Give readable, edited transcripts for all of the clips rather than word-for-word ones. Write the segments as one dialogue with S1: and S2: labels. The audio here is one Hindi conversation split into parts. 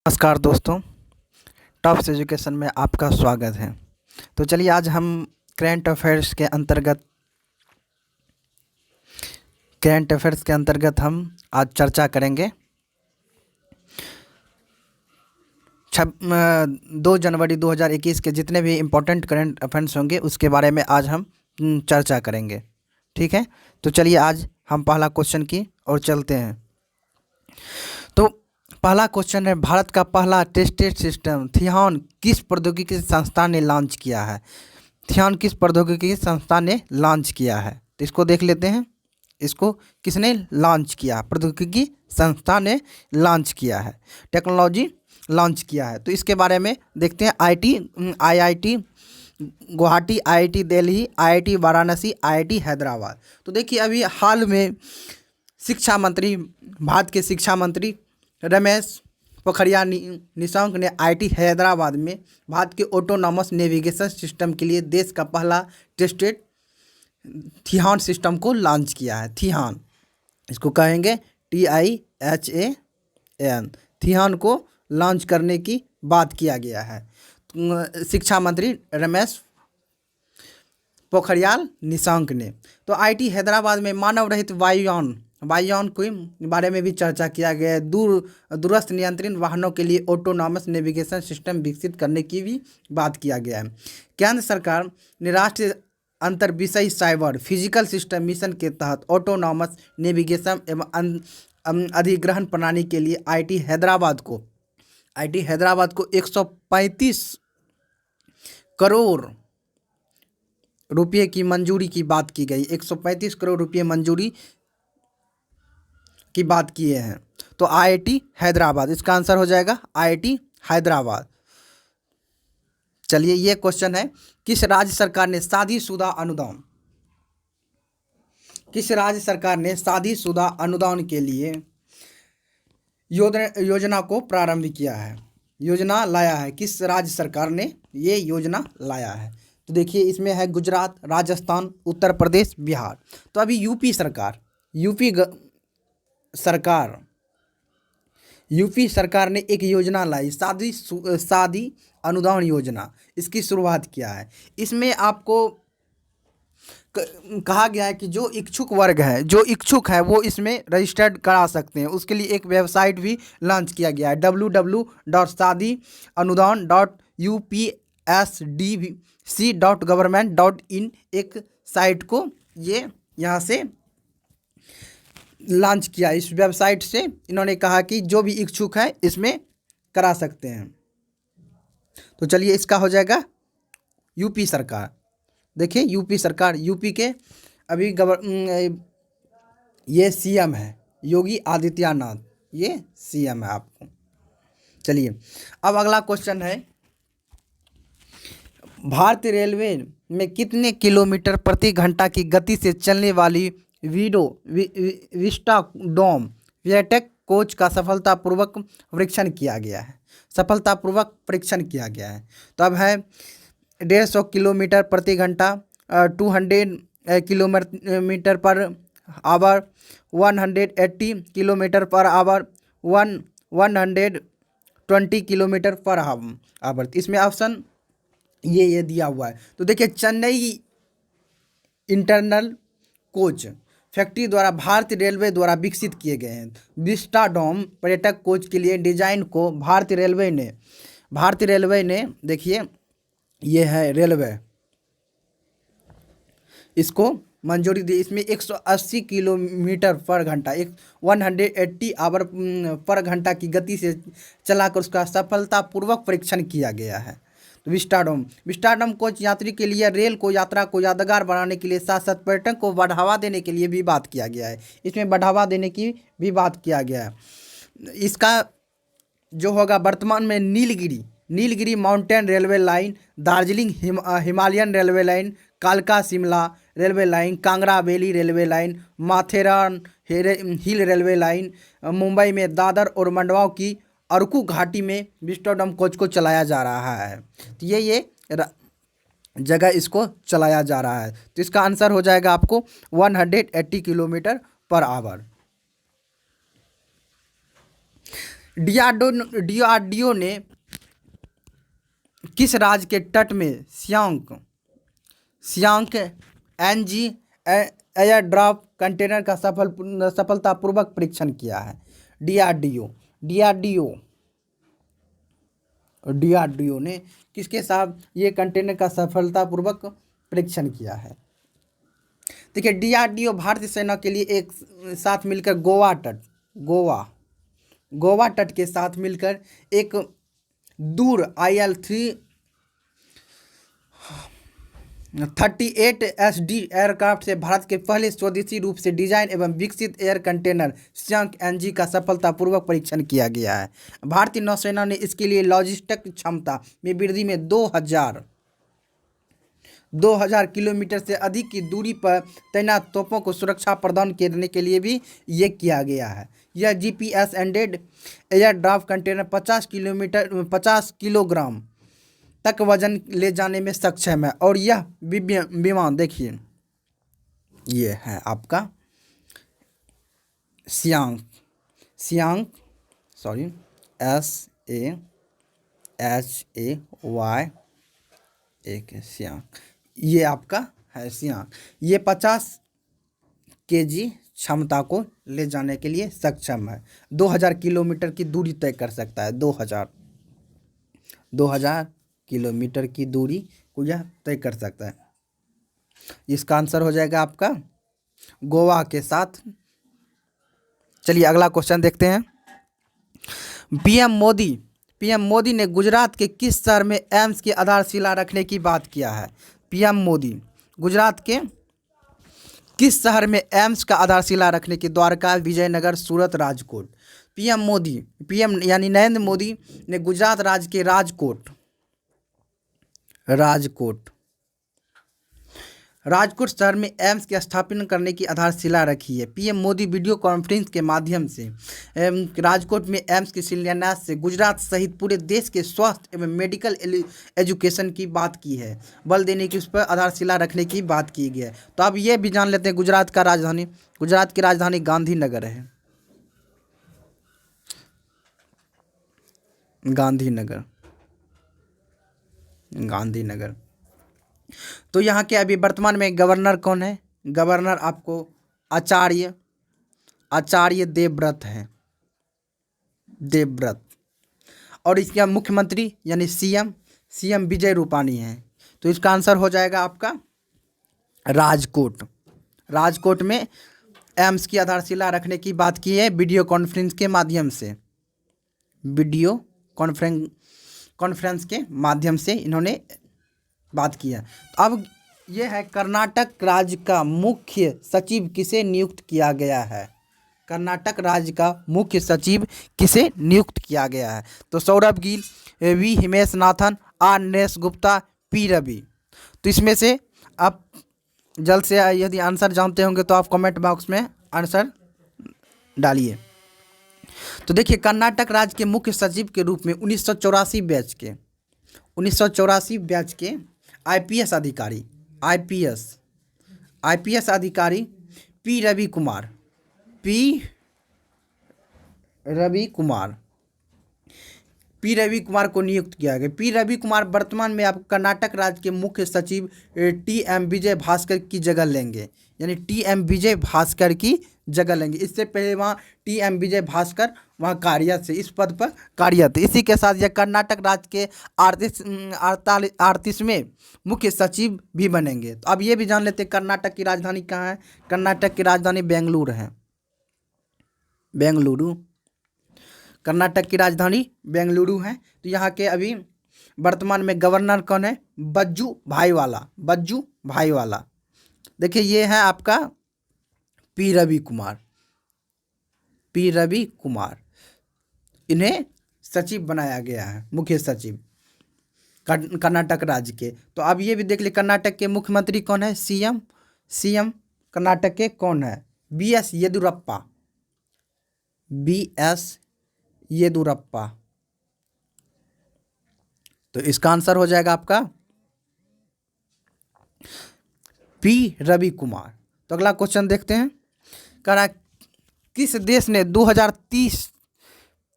S1: नमस्कार दोस्तों, टॉप्स एजुकेशन में आपका स्वागत है। तो चलिए आज हम करंट अफेयर्स के अंतर्गत हम आज चर्चा करेंगे 2 जनवरी 2021 के जितने भी इम्पोर्टेंट करंट अफेयर्स होंगे उसके बारे में आज हम चर्चा करेंगे। ठीक है, तो चलिए आज हम पहला क्वेश्चन की ओर चलते हैं। तो पहला क्वेश्चन है, भारत का पहला टेस्टेड सिस्टम थियॉन किस प्रौद्योगिकी संस्थान ने लॉन्च किया है? थियॉन किस प्रौद्योगिकी संस्था ने लॉन्च किया है? तो इसको देख लेते हैं। इसको किसने लॉन्च किया? प्रौद्योगिकी संस्था ने लॉन्च किया है, टेक्नोलॉजी लॉन्च किया है। तो इसके बारे में देखते हैं। IIT Guwahati, IIT Delhi, IIT Varanasi, IIT Hyderabad. तो देखिए अभी हाल में शिक्षा मंत्री, भारत के शिक्षा मंत्री रमेश पोखरियाल निशंक ने आईआईटी हैदराबाद में भारत के ऑटोनॉमस नेविगेशन सिस्टम के लिए देश का पहला टेस्टेड थियॉन सिस्टम को लॉन्च किया है। थियॉन, इसको कहेंगे TIHAN। थियॉन को लॉन्च करने की बात किया गया है शिक्षा मंत्री रमेश पोखरियाल निशंक ने। तो आईआईटी हैदराबाद में मानव रहित वायुयान के बारे में भी चर्चा किया गया है। दूरस्थ नियंत्रण वाहनों के लिए ऑटोनॉमस नेविगेशन सिस्टम विकसित करने की भी बात किया गया है। केंद्र सरकार ने राष्ट्रीय अंतर विषयी साइबर फिजिकल सिस्टम मिशन के तहत ऑटोनॉमस नेविगेशन एवं अधिग्रहण प्रणाली के लिए आईआईटी हैदराबाद को 135 करोड़ रुपये की मंजूरी की बात की गई। 135 करोड़ रुपये मंजूरी की बात किए हैं। तो आईआईटी हैदराबाद, इसका आंसर हो जाएगा आईआईटी हैदराबाद। चलिए ये क्वेश्चन है, किस राज्य सरकार ने शादीशुदा अनुदान के लिए योजना को प्रारंभ किया है, योजना लाया है? किस राज्य सरकार ने ये योजना लाया है? तो देखिए इसमें है गुजरात, राजस्थान, उत्तर प्रदेश, बिहार। तो अभी यूपी सरकार ने एक योजना लाई, शादी अनुदान योजना। इसकी शुरुआत किया है। इसमें आपको कहा गया है कि जो इच्छुक है वो इसमें रजिस्टर्ड करा सकते हैं। उसके लिए एक वेबसाइट भी लॉन्च किया गया है, www.shadianudan.upsdc.government.in। एक साइट को ये यहाँ से लॉन्च किया। इस वेबसाइट से इन्होंने कहा कि जो भी इच्छुक है इसमें करा सकते हैं। तो चलिए इसका हो जाएगा यूपी सरकार। देखिए यूपी सरकार, यूपी के अभी ये सीएम है योगी आदित्यनाथ, ये सीएम है आपको। चलिए अब अगला क्वेश्चन है, भारतीय रेलवे में कितने किलोमीटर प्रति घंटा की गति से चलने वाली विस्टाडोम पर्यटक कोच का सफलतापूर्वक परीक्षण किया गया है? तो अब है 150 किलोमीटर प्रति घंटा, 200 kilometre per hour, 180 kilometre per hour, 120 kilometre per hour. इसमें ऑप्शन ये दिया हुआ है। तो देखिए चेन्नई इंटरनल कोच फैक्ट्री द्वारा भारतीय रेलवे द्वारा विकसित किए गए हैं। विस्टाडोम पर्यटक कोच के लिए डिजाइन को भारतीय रेलवे ने देखिए ये है रेलवे, इसको मंजूरी दी। इसमें 180 किलोमीटर पर घंटा, 180 आवर पर घंटा की गति से चलाकर उसका सफलतापूर्वक परीक्षण किया गया है। तो विस्टाडोम कोच यात्री के लिए रेल को यात्रा को यादगार बनाने के लिए साथ साथ पर्यटन को बढ़ावा देने के लिए भी बात किया गया है। इसमें बढ़ावा देने की भी बात किया गया है। इसका जो होगा वर्तमान में Nilgiri mountain railway line, Darjeeling Himalayan railway line, कालका Shimla railway line, Kangra valley railway line, Matheran hill railway line, Mumbai में दादर और मंडवाओं की अरकू घाटी में विस्टाडोम कोच को चलाया जा रहा है। तो ये जगह इसको चलाया जा रहा है। तो इसका आंसर हो जाएगा आपको 180 किलोमीटर पर आवर। डीआरडीओ ने किस राज्य के तट में सियांग एनजी एयरड्रॉप कंटेनर का सफलतापूर्वक परीक्षण किया है? डीआरडीओ डीआरडीओ डीआरडीओ ने किसके साथ ये कंटेनर का सफलतापूर्वक परीक्षण किया है? देखिए, डीआरडीओ भारतीय सेना के लिए एक साथ मिलकर गोवा तट के साथ मिलकर एक दूर IL-38SD एयरक्राफ्ट से भारत के पहले स्वदेशी रूप से डिजाइन एवं विकसित एयर कंटेनर सियांग एनजी का सफलतापूर्वक परीक्षण किया गया है। भारतीय नौसेना ने इसके लिए लॉजिस्टिक क्षमता में वृद्धि में 2000 किलोमीटर से अधिक की दूरी पर तैनात तोपों को सुरक्षा प्रदान करने के लिए भी ये किया गया है। यह GPS ended air draft container 50 kilogram तक वजन ले जाने में सक्षम है। और यह विमान देखिए, ये है आपका सियांग सॉरी SAHAY सियांग, ये आपका है सियांग। ये 50 kg क्षमता को ले जाने के लिए सक्षम है। 2000 किलोमीटर की दूरी तय कर सकता है। 2000 किलोमीटर की दूरी को यह तय कर सकता है। इसका आंसर हो जाएगा आपका गोवा के साथ। चलिए अगला क्वेश्चन देखते हैं। पीएम मोदी ने गुजरात के किस शहर में एम्स की आधारशिला रखने की बात किया है? पीएम मोदी गुजरात के किस शहर में एम्स का आधारशिला रखने की? द्वारका, विजयनगर, सूरत, राजकोट। पीएम यानी नरेंद्र मोदी ने गुजरात राज्य के राजकोट शहर में एम्स की स्थापना करने की आधारशिला रखी है। पीएम मोदी वीडियो कॉन्फ्रेंस के माध्यम से राजकोट में एम्स के शिलान्यास से गुजरात सहित पूरे देश के स्वास्थ्य एवं मेडिकल एजुकेशन की बात की है, बल देने की उस पर आधारशिला रखने की बात की गई है। तो अब ये भी जान लेते हैं गुजरात की राजधानी गांधीनगर है। गांधीनगर। तो यहाँ के अभी वर्तमान में गवर्नर कौन है? गवर्नर आपको आचार्य देवव्रत। और इसका मुख्यमंत्री यानी सीएम विजय रूपाणी है। तो इसका आंसर हो जाएगा आपका राजकोट में एम्स की आधारशिला रखने की बात की है वीडियो कॉन्फ्रेंस के माध्यम से। वीडियो कॉन्फ्रेंस के माध्यम से इन्होंने बात की है। तो अब यह है कर्नाटक राज्य का मुख्य सचिव किसे नियुक्त किया गया है? कर्नाटक राज्य का मुख्य सचिव किसे नियुक्त किया गया है? तो Saurabh Gill, V Himesh Nathan, R Naresh Gupta, P Ravi. तो इसमें से आप जल्द से यदि आंसर जानते होंगे तो आप कमेंट बॉक्स में आंसर डालिए। तो देखिए, कर्नाटक राज्य के मुख्य सचिव के रूप में 1984 बैच के आईपीएस अधिकारी पी रवि कुमार को नियुक्त किया गया। पी रवि कुमार वर्तमान में आप कर्नाटक राज्य के मुख्य सचिव टीएम विजय भास्कर की जगह लेंगे, यानी टीएम विजय भास्कर की जगह लेंगे। इससे पहले वहाँ टीएम विजय भास्कर वहाँ इस पद पर कार्यरत। इसी के साथ यह कर्नाटक राज्य के 38वें मुख्य सचिव भी बनेंगे। तो अब ये भी जान लेते हैं कर्नाटक की राजधानी कहाँ है? कर्नाटक की राजधानी बेंगलुरु है। कर्नाटक की राजधानी बेंगलुरु है। तो यहाँ के अभी वर्तमान में गवर्नर कौन है? बज्जू भाईवाला। देखिए, ये है आपका पी रवि कुमार। इन्हें सचिव बनाया गया है, मुख्य सचिव कर्नाटक राज्य के। तो अब ये भी देख ले, कर्नाटक के मुख्यमंत्री कौन है? सीएम कर्नाटक के कौन है? बीएस येदुरप्पा। तो इसका आंसर हो जाएगा आपका पी रवि कुमार। तो अगला क्वेश्चन देखते हैं। कह रहा किस देश ने 2030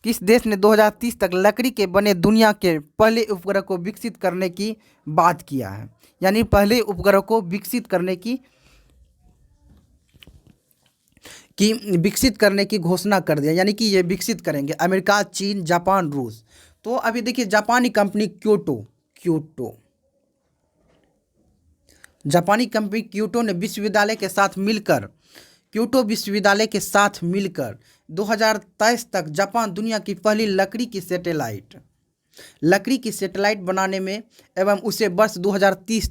S1: किस देश ने 2030 तक लकड़ी के बने दुनिया के पहले उपग्रह को विकसित करने की बात किया है? यानी पहले उपग्रह को विकसित करने की घोषणा कर दिया, यानी कि ये विकसित करेंगे। अमेरिका, चीन, जापान, रूस। तो अभी देखिए जापानी कंपनी क्योटो ने क्योटो विश्वविद्यालय के साथ मिलकर 2023 तक जापान दुनिया की पहली लकड़ी की सैटेलाइट बनाने में एवं उसे वर्ष 2023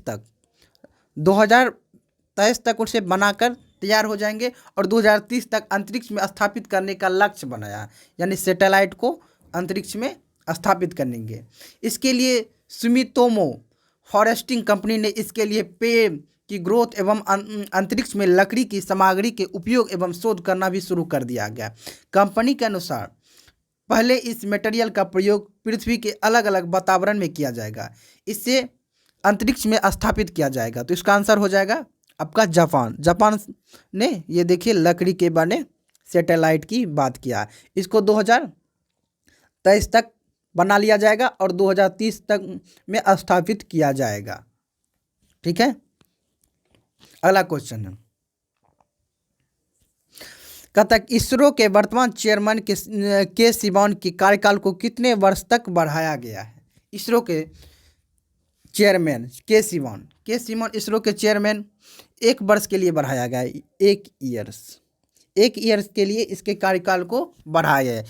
S1: तक उसे बनाकर तैयार हो जाएंगे और 2030 तक अंतरिक्ष में स्थापित करने का लक्ष्य बनाया, यानी सैटेलाइट को अंतरिक्ष में स्थापित करेंगे। इसके लिए सुमितोमो फॉरेस्टिंग कंपनी ने इसके लिए पेड़ की ग्रोथ एवं अंतरिक्ष में लकड़ी की सामग्री के उपयोग एवं शोध करना भी शुरू कर दिया गया। कंपनी के अनुसार पहले इस मटेरियल का प्रयोग पृथ्वी के अलग अलग वातावरण में किया जाएगा, इससे अंतरिक्ष में स्थापित किया जाएगा। तो इसका आंसर हो जाएगा आपका जापान ने ये देखिए लकड़ी के बने सैटेलाइट की बात किया। इसको 2023 तक बना लिया जाएगा और 2030 तक में स्थापित किया जाएगा। ठीक है, अगला क्वेश्चन है, कहता है इसरो के वर्तमान चेयरमैन के सिवान की कार्यकाल को कितने वर्ष तक बढ़ाया गया है? इसरो के चेयरमैन के सिवान इसरो के चेयरमैन 1 वर्ष के लिए बढ़ाया गया है। 1 ईयर्स के लिए इसके कार्यकाल को बढ़ाया गया है,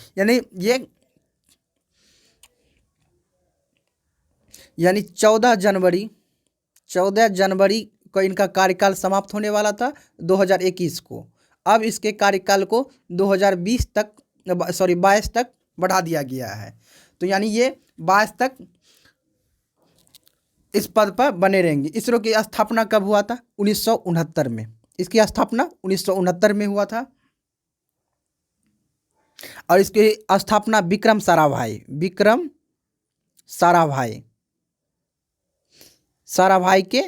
S1: यानी 14 जनवरी को इनका कार्यकाल समाप्त होने वाला था 2021 को। अब इसके कार्यकाल को 22 तक बढ़ा दिया गया है। तो यानी ये 22 तक इस पद पर बने रहेंगे। इसरो की स्थापना कब हुआ था? 1969 में। इसकी स्थापना 1969 में हुआ था और इसकी स्थापना विक्रम साराभाई के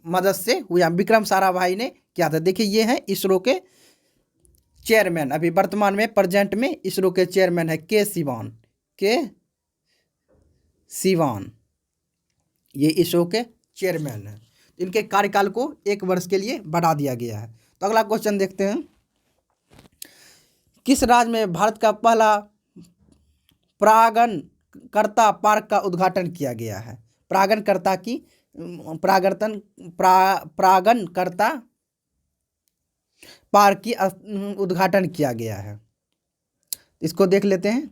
S1: मदद से हुआ। विक्रम साराभाई ने किया था। देखिए ये है इसरो के चेयरमैन, अभी वर्तमान में प्रेजेंट में इसरो के चेयरमैन है के सिवान, ये इसरो के चेयरमैन है। इनके कार्यकाल को 1 वर्ष के लिए बढ़ा दिया गया है। तो अगला क्वेश्चन देखते हैं, किस राज्य में भारत का पहला परागणकर्ता पार्क का उद्घाटन किया गया है? परागणकर्ता पार्क की उद्घाटन किया गया है। इसको देख लेते हैं।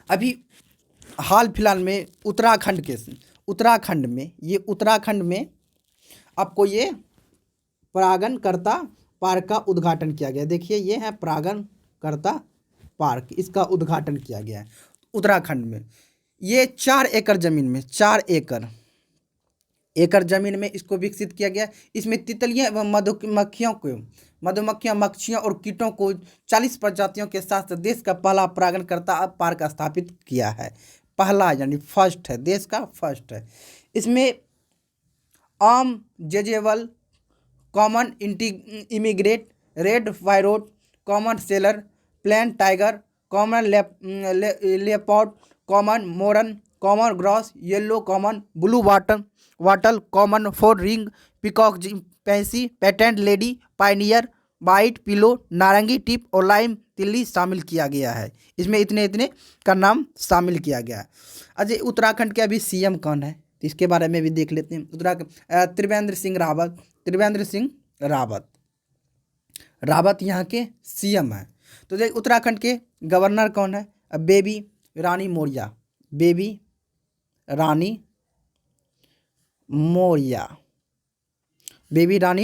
S1: अभी हाल फिलहाल में उत्तराखंड में आपको ये परागणकर्ता पार्क का उद्घाटन किया गया। देखिए ये है परागणकर्ता पार्क, इसका उद्घाटन किया गया है उत्तराखंड में। ये 4 एकड़ जमीन में 4 एकड़ जमीन में इसको विकसित किया गया। इसमें तितलियां एवं मधुमक्खियां, मक्षियों और कीटों को 40 प्रजातियों के साथ देश का पहला परागणकर्ता पार्क स्थापित किया है। पहला यानी फर्स्ट है, देश का फर्स्ट है। इसमें आम jezebel, common emigrant, red pierrot, common sailor, plain tiger, common leopard, common mormon, common grass, yellow common, blue bottle, common four ring peacock, pansy, painted lady, pioneer, white pillow, नारंगी टिप और लाइम तिल्ली शामिल किया गया है। इसमें इतने का नाम शामिल किया गया है। अच्छा, उत्तराखंड के अभी सीएम कौन है तो इसके बारे में भी देख लेते हैं। उत्तराखंड त्रिवेंद्र सिंह रावत यहाँ के सीएम है। तो देख उत्तराखंड के गवर्नर कौन है? बेबी रानी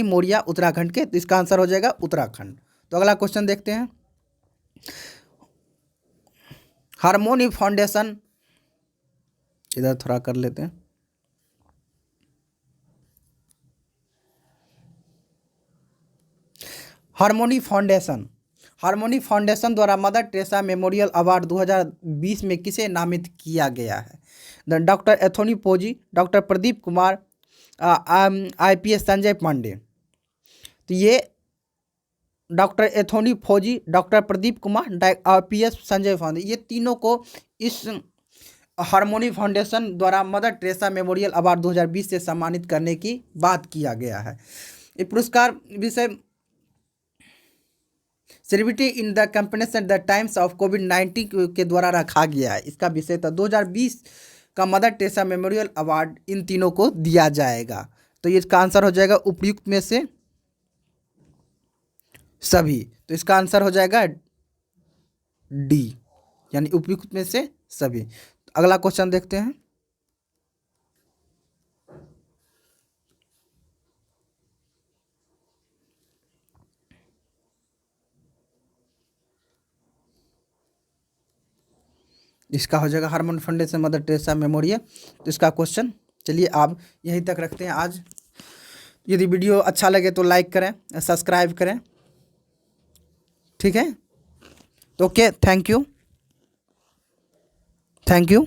S1: मौर्य उत्तराखंड के। तो इसका आंसर हो जाएगा उत्तराखंड। तो अगला क्वेश्चन देखते हैं, हार्मोनी फाउंडेशन, इधर थोड़ा कर लेते हैं। हार्मोनी फाउंडेशन द्वारा मदर टेरेसा मेमोरियल अवार्ड 2020 में किसे नामित किया गया है? डॉक्टर एंथोनी पोजी, डॉक्टर प्रदीप कुमार, IPS संजय पांडे। तो ये डॉक्टर एथोनी फौजी, डॉक्टर प्रदीप कुमार और PS संजय फाउंडेशन, ये तीनों को इस हार्मोनी फाउंडेशन द्वारा मदर टेरेसा मेमोरियल अवार्ड 2020 से सम्मानित करने की बात किया गया है। ये पुरस्कार विषय celebrity in the compassion the times of कोविड-19 के द्वारा रखा गया है। इसका विषय था 2020 का mother Teresa memorial award in तीनों को दिया जाएगा। तो ये इसका आंसर हो जाएगा उपयुक्त में से सभी। तो इसका आंसर हो जाएगा डी, यानी उपयुक्त में से सभी। अगला क्वेश्चन देखते हैं। इसका हो जाएगा harmony foundation mother Teresa memorial. तो इसका क्वेश्चन चलिए आप यहीं तक रखते हैं आज। यदि वीडियो अच्छा लगे तो लाइक करें, सब्सक्राइब करें, ठीक है। तो ओके, थैंक यू।